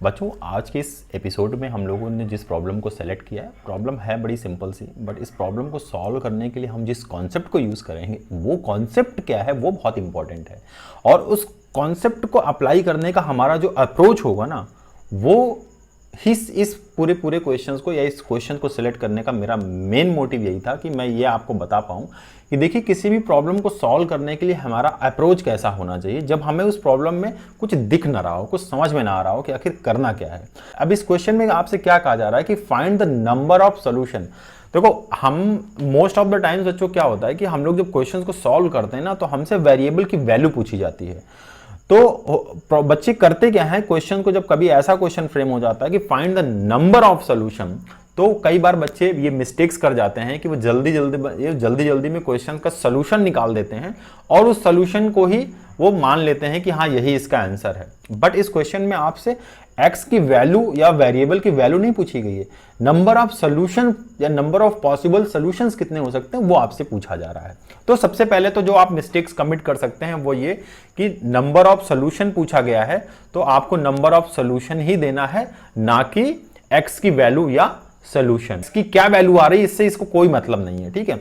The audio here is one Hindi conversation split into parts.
बच्चों, आज के इस एपिसोड में हम लोगों ने जिस प्रॉब्लम को सेलेक्ट किया है, प्रॉब्लम है बड़ी सिंपल सी, बट इस प्रॉब्लम को सॉल्व करने के लिए हम जिस कॉन्सेप्ट को यूज़ करेंगे वो कॉन्सेप्ट क्या है वो बहुत इंपॉर्टेंट है। और उस कॉन्सेप्ट को अप्लाई करने का हमारा जो अप्रोच होगा ना, वो इस पूरे पूरे क्वेश्चंस को या इस क्वेश्चन को सिलेक्ट करने का मेरा मेन मोटिव यही था कि मैं ये आपको बता पाऊँ कि देखिए किसी भी प्रॉब्लम को सॉल्व करने के लिए हमारा अप्रोच कैसा होना चाहिए जब हमें उस प्रॉब्लम में कुछ दिख ना रहा हो, कुछ समझ में ना आ रहा हो कि आखिर करना क्या है। अब इस क्वेश्चन में आपसे क्या कहा जा रहा है कि find the number of solution. देखो, हम मोस्ट ऑफ द टाइम्स बच्चों क्या होता है कि हम लोग जब क्वेश्चंस को सॉल्व करते हैं ना, तो हमसे वेरिएबल की वैल्यू पूछी जाती है। तो बच्चे करते क्या है, क्वेश्चन को जब कभी ऐसा क्वेश्चन फ्रेम हो जाता है कि find the number of solution, तो कई बार बच्चे ये मिस्टेक्स कर जाते हैं कि वो जल्दी जल्दी में क्वेश्चन का सोल्यूशन निकाल देते हैं और उस सोल्यूशन को ही वो मान लेते हैं कि हाँ यही इसका आंसर है। बट इस क्वेश्चन में आपसे x की वैल्यू या वेरिएबल की वैल्यू नहीं पूछी गई है, नंबर ऑफ सोल्यूशन या नंबर ऑफ पॉसिबल सोल्यूशंस कितने हो सकते हैं वो आपसे पूछा जा रहा है। तो सबसे पहले तो जो आप मिस्टेक्स कमिट कर सकते हैं वो ये कि नंबर ऑफ सोल्यूशन पूछा गया है तो आपको नंबर ऑफ सोल्यूशन ही देना है, ना कि x की वैल्यू या सोल्यूशन। इसकी क्या वैल्यू आ रही है इससे इसको कोई मतलब नहीं है, ठीक है।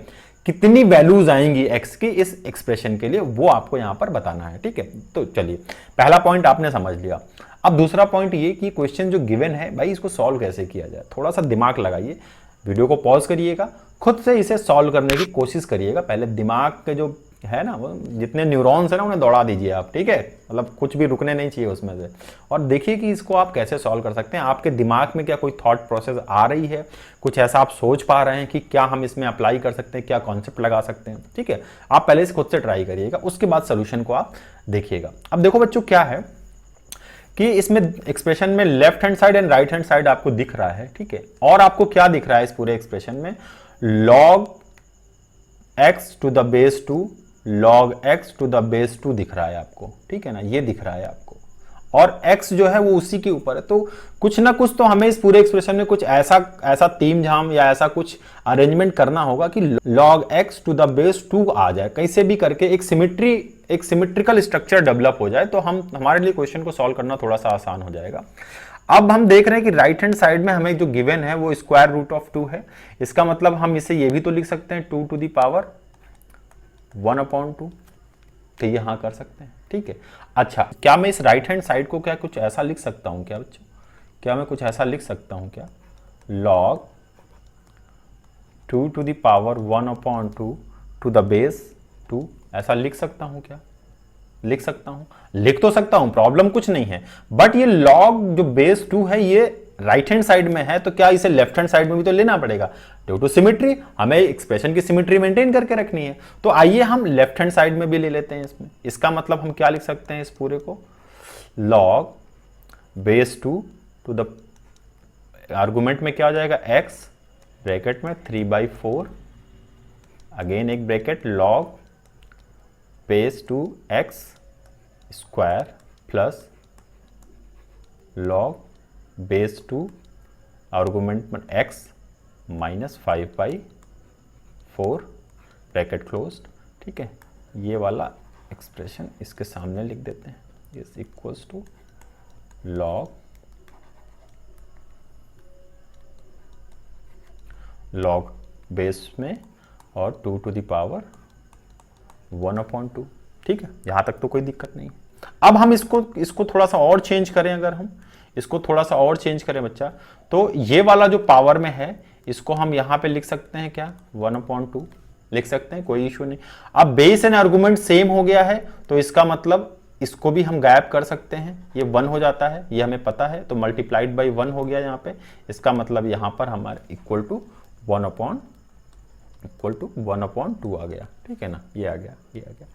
कितनी वैल्यूज आएंगी x की इस एक्सप्रेशन के लिए वो आपको यहां पर बताना है, ठीक है। तो चलिए, पहला पॉइंट आपने समझ लिया। अब दूसरा पॉइंट ये कि क्वेश्चन जो गिवन है भाई, इसको सॉल्व कैसे किया जाए। थोड़ा सा दिमाग लगाइए, वीडियो को पॉज करिएगा, खुद से इसे सॉल्व करने की कोशिश करिएगा। पहले दिमाग के जो है ना, वो जितने न्यूरॉन्स है ना उन्हें दौड़ा दीजिए आप, ठीक है। मतलब कुछ भी रुकने नहीं चाहिए उसमें से, और देखिए कि इसको आप कैसे सॉल्व कर सकते हैं। आपके दिमाग में क्या कोई थॉट प्रोसेस आ रही है, कुछ ऐसा आप सोच पा रहे हैं कि क्या हम इसमें अप्लाई कर सकते हैं, क्या कॉन्सेप्ट लगा सकते हैं, ठीक है। आप पहले इसे खुद से ट्राई करिएगा, उसके बाद सोल्यूशन को आप देखिएगा। अब देखो बच्चों, क्या है कि इसमें एक्सप्रेशन में left hand side and right hand side आपको दिख रहा है, ठीक है। और आपको क्या दिख रहा है इस पूरे एक्सप्रेशन में, log x to the base 2 log x to the base 2 दिख रहा है आपको, ठीक है ना, ये दिख रहा है आपको। और x जो है वो उसी के ऊपर है। तो कुछ ना कुछ तो हमें इस पूरे एक्सप्रेशन में कुछ ऐसा तीम झाम या ऐसा कुछ अरेंजमेंट करना होगा कि log x to the base 2 आ जाए, कैसे भी करके एक सिमेट्रिकल स्ट्रक्चर डेवलप हो जाए, तो हमारे लिए क्वेश्चन को सॉल्व करना थोड़ा सा आसान हो जाएगा। अब हम देख रहे हैं कि राइट हैंड साइड में हमें जो गिवन है वो स्क्वायर रूट ऑफ 2 है। इसका मतलब हम इसे ये भी तो लिख सकते हैं 2 टू द पावर 1/2, तो यहां कर सकते हैं, ठीक है। अच्छा, क्या मैं इस राइट हैंड साइड को क्या कुछ ऐसा लिख सकता हूं क्या बच्चों, क्या मैं कुछ ऐसा लिख सकता हूं क्या, log 2 to the power 1/2 to the base 2, ऐसा लिख सकता हूं क्या, लिख सकता हूं, लिख तो सकता हूं, प्रॉब्लम कुछ नहीं है। बट ये log जो बेस 2 है ये राइट हैंड साइड में है, तो क्या इसे लेफ्ट हैंड साइड में भी तो लेना पड़ेगा, ड्यू टू सिमेट्री। हमें एक्सप्रेशन की सिमेट्री मेंटेन करके रखनी है, तो आइए हम लेफ्ट हैंड साइड में भी ले लेते हैं इसमें। इसका मतलब हम क्या लिख सकते हैं इस पूरे को, log base 2 to the argument में क्या हो जाएगा x, ब्रैकेट में 3/4, अगेन एक bracket, log base 2 x square plus log base 2 argument में x माइनस 5/4 ब्रैकेट क्लोज्ड, ठीक है। ये वाला एक्सप्रेशन इसके सामने लिख देते हैं, is equals to log base में और 2 टू द पावर 1/2, ठीक है। यहां तक तो कोई दिक्कत नहीं। अब हम इसको थोड़ा सा और चेंज करें, अगर हम इसको थोड़ा सा और चेंज करें बच्चा, तो ये वाला जो पावर में है इसको हम यहां पे लिख सकते हैं क्या, 1/2 लिख सकते हैं, कोई इशू नहीं। अब बेस एंड आर्गुमेंट सेम हो गया है, तो इसका मतलब इसको भी हम गायब कर सकते हैं, ये 1 हो जाता है, ये हमें पता है, तो मल्टीप्लाइड बाई 1 हो गया यहाँ पे। इसका मतलब यहाँ पर हमारे इक्वल टू 1/2 आ गया, ठीक है ना, ये आ गया, ये आ गया।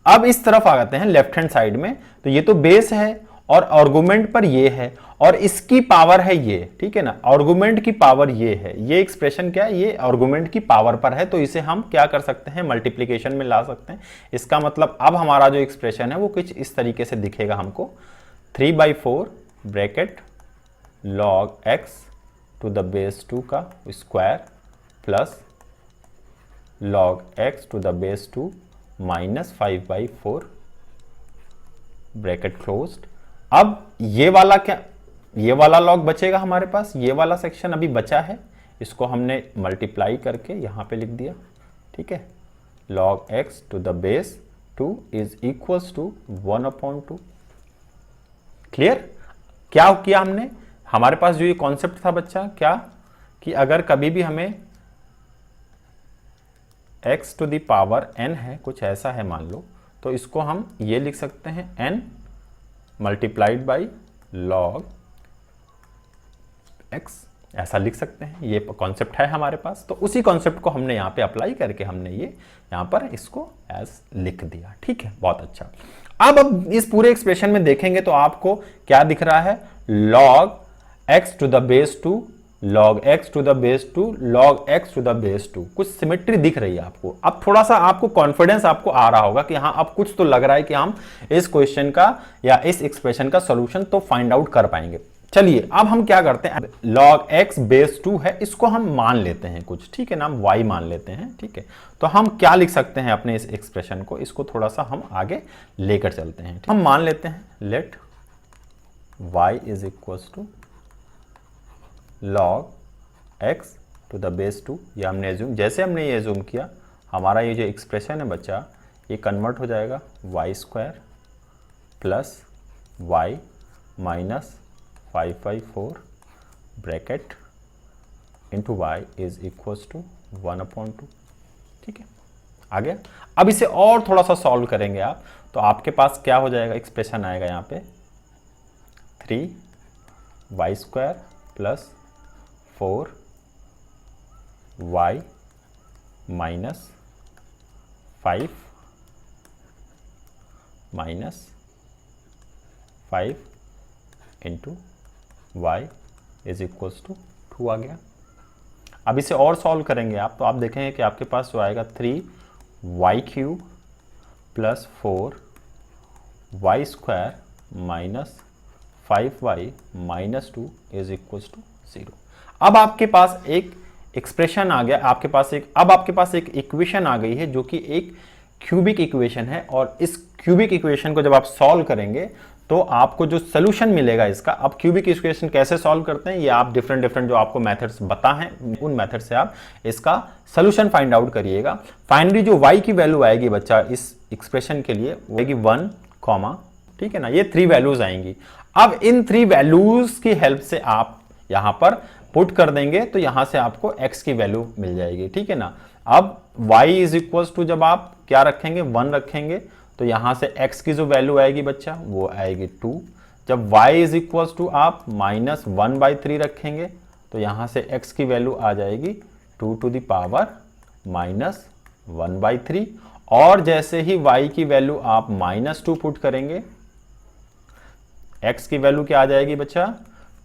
अब इस तरफ आ जाते हैं लेफ्ट हैंड साइड में, तो ये तो बेस है और आर्गुमेंट पर ये है और इसकी पावर है ये, ठीक है ना, आर्गुमेंट की पावर ये है। ये एक्सप्रेशन क्या है, ये आर्गुमेंट की पावर पर है, तो इसे हम क्या कर सकते हैं, मल्टीप्लीकेशन में ला सकते हैं। इसका मतलब अब हमारा जो एक्सप्रेशन है वो कुछ इस तरीके से दिखेगा हमको, 3/4 bracket log x to the base 2 का square plus log x to the base 2 minus 5/4 bracket closed अब ये वाला क्या, ये वाला लॉग बचेगा हमारे पास, ये वाला सेक्शन अभी बचा है, इसको हमने मल्टीप्लाई करके यहाँ पे लिख दिया, ठीक है। log x to the base 2 is equals to 1/2। Clear? क्या किया हमने, हमारे पास जो ये कॉन्सेप्ट था बच्चा क्या, कि अगर कभी भी हमें x to the power n है, कुछ ऐसा है मान लो, तो इसको हम ये लिख सकते हैं n multiplied by log x, ऐसा लिख सकते हैं। ये कॉन्सेप्ट है हमारे पास, तो उसी कॉन्सेप्ट को हमने यहाँ पे अप्लाई करके हमने ये यहाँ पर इसको एज लिख दिया, ठीक है, बहुत अच्छा। अब इस पूरे एक्सप्रेशन में देखेंगे तो आपको क्या दिख रहा है, log x to the base 2 log x to the base 2 log x to the base 2, कुछ सिमेट्री दिख रही है आपको। अब थोड़ा सा आपको कॉन्फिडेंस आपको आ रहा होगा कि हाँ अब कुछ तो लग रहा है कि हम इस क्वेश्चन का या इस एक्सप्रेशन का सॉल्यूशन तो फाइंड आउट कर पाएंगे। चलिए अब हम क्या करते हैं, log x बेस 2 है, इसको हम मान लेते हैं कुछ, ठीक है ना, हम y मान लेते हैं, ठीक है। तो हम क्या लिख सकते हैं अपने इस एक्सप्रेशन को, इसको थोड़ा सा हम आगे लेकर चलते हैं। हम मान लेते हैं let y is equals to log x to the base 2, ये हमने एज्यूम, जैसे हमने ये एज्यूम किया हमारा ये जो एक्सप्रेशन है बच्चा ये कन्वर्ट हो जाएगा y² plus y minus 5/4 bracket into y is equals to 1/2, ठीक है, आ गया। अब इसे और थोड़ा सा सॉल्व करेंगे आप, तो आपके पास क्या हो जाएगा, एक्सप्रेशन आएगा यहाँ पे 3y² plus 4y minus 5 into y is equals to 2 आ गया। अब इसे और सॉल्व करेंगे आप, तो आप देखेंगे कि आपके पास जो आएगा 3y³ plus 4y² minus 5y minus 2 is equals to 0। अब आपके पास एक एक्सप्रेशन आ गया, आपके पास एक इक्वेशन आ गई है जो कि एक क्यूबिक इक्वेशन है, और इस क्यूबिक इक्वेशन को जब आप सॉल्व करेंगे तो आपको जो सोल्यूशन मिलेगा इसका, अब क्यूबिक इक्वेशन कैसे सॉल्व करते हैं ये आप डिफरेंट जो आपको मेथड्स बता हैं उन मेथड से आप इसका सोल्यूशन फाइंड आउट करिएगा। फाइनली जो y की वैल्यू आएगी बच्चा इस एक्सप्रेशन के लिए वो आएगी 1, ठीक है ना, ये 3 वैल्यूज आएंगी। अब इन 3 वैल्यूज की हेल्प से आप यहां पर पुट कर देंगे तो यहां से आपको x की वैल्यू मिल जाएगी, ठीक है ना। अब y इज इक्वल्स टू जब आप क्या रखेंगे 1 रखेंगे तो यहां से x की जो वैल्यू आएगी बच्चा वो आएगी 2। जब y इज इक्वल्स टू आप माइनस 1/3 रखेंगे तो यहां से x की वैल्यू आ जाएगी 2 टू द पावर माइनस 1/3, और जैसे ही y की वैल्यू आप -2 पुट करेंगे x की वैल्यू क्या आ जाएगी बच्चा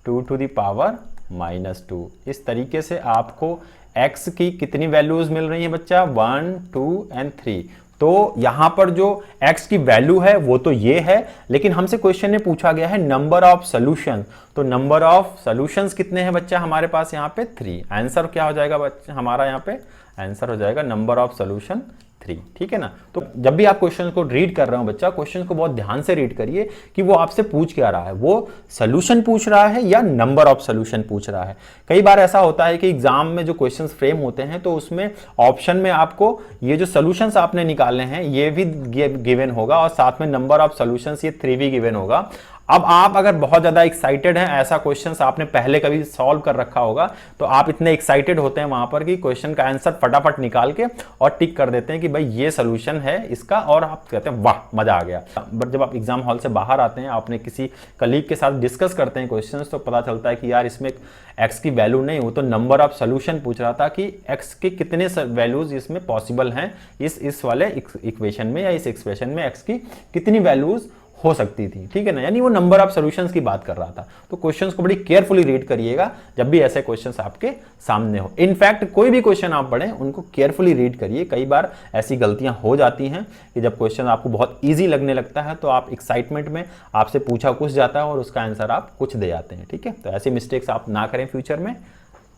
2 टू द पावर -2। इस तरीके से आपको x की कितनी वैल्यूज मिल रही हैं बच्चा 1, 2 एंड 3। तो यहां पर जो x की वैल्यू है वो तो ये है, लेकिन हमसे क्वेश्चन में पूछा गया है नंबर ऑफ सॉल्यूशन, तो नंबर ऑफ सॉल्यूशंस कितने हैं बच्चा हमारे पास यहाँ पे 3। आंसर क्या हो जाएगा बच्चा हमारा यहाँ पे, आंसर हो जाएगा नंबर ऑफ सॉल्यूशन 3, ठीक है ना। तो जब भी आप क्वेश्चन को रीड कर रहे हो बच्चा, क्वेश्चन को बहुत ध्यान से रीड करिए कि वो आपसे पूछ क्या रहा है, वो सोल्यूशन पूछ रहा है या नंबर ऑफ सोल्यूशन पूछ रहा है। कई बार ऐसा होता है कि एग्जाम में जो क्वेश्चंस फ्रेम होते हैं तो उसमें ऑप्शन में आपको ये जो सोल्यूशंस आपने निकाले हैं ये भी गिवन होगा और साथ में नंबर ऑफ सोल्यूशंस ये 3 भी गिवन होगा। अब आप अगर बहुत ज़्यादा एक्साइटेड हैं, ऐसा क्वेश्चन आपने पहले कभी सॉल्व कर रखा होगा तो आप इतने एक्साइटेड होते हैं वहां पर कि क्वेश्चन का आंसर फटाफट निकाल के और टिक कर देते हैं कि भाई ये सोल्यूशन है इसका, और आप कहते हैं वाह मजा आ गया। बट जब आप एग्जाम हॉल से बाहर आते हैं, आपने किसी कलीग के साथ डिस्कस करते हैं क्वेश्चन, तो पता चलता है कि यार इसमें एक्स की वैल्यू नहीं, वो तो नंबर ऑफ सोल्यूशन पूछ रहा था कि एक्स के कितने वैल्यूज इसमें पॉसिबल हैं इस वाले इक्वेशन में या इस एक्सप्रेशन में एक्स की कितनी वैल्यूज हो सकती थी, ठीक है ना, यानी वो नंबर ऑफ सॉल्यूशंस की बात कर रहा था। तो क्वेश्चंस को बड़ी केयरफुली रीड करिएगा जब भी ऐसे क्वेश्चंस आपके सामने हो। इनफैक्ट कोई भी क्वेश्चन आप पढ़ें उनको केयरफुली रीड करिए। कई बार ऐसी गलतियां हो जाती हैं कि जब क्वेश्चन आपको बहुत ईजी लगने लगता है तो आप एक्साइटमेंट में आपसे पूछा कुछ जाता है और उसका आंसर आप कुछ दे जाते हैं, ठीक है। तो ऐसी मिस्टेक्स आप ना करें फ्यूचर में,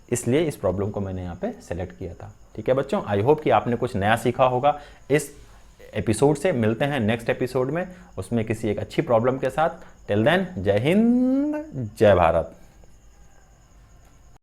इसलिए इस प्रॉब्लम को मैंने यहाँ पे सेलेक्ट किया था, ठीक है बच्चों। आई होप कि आपने कुछ नया सीखा होगा इस एपिसोड से। मिलते हैं नेक्स्ट एपिसोड में, उसमें किसी एक अच्छी प्रॉब्लम के साथ। टिल देन, जय हिंद, जय भारत।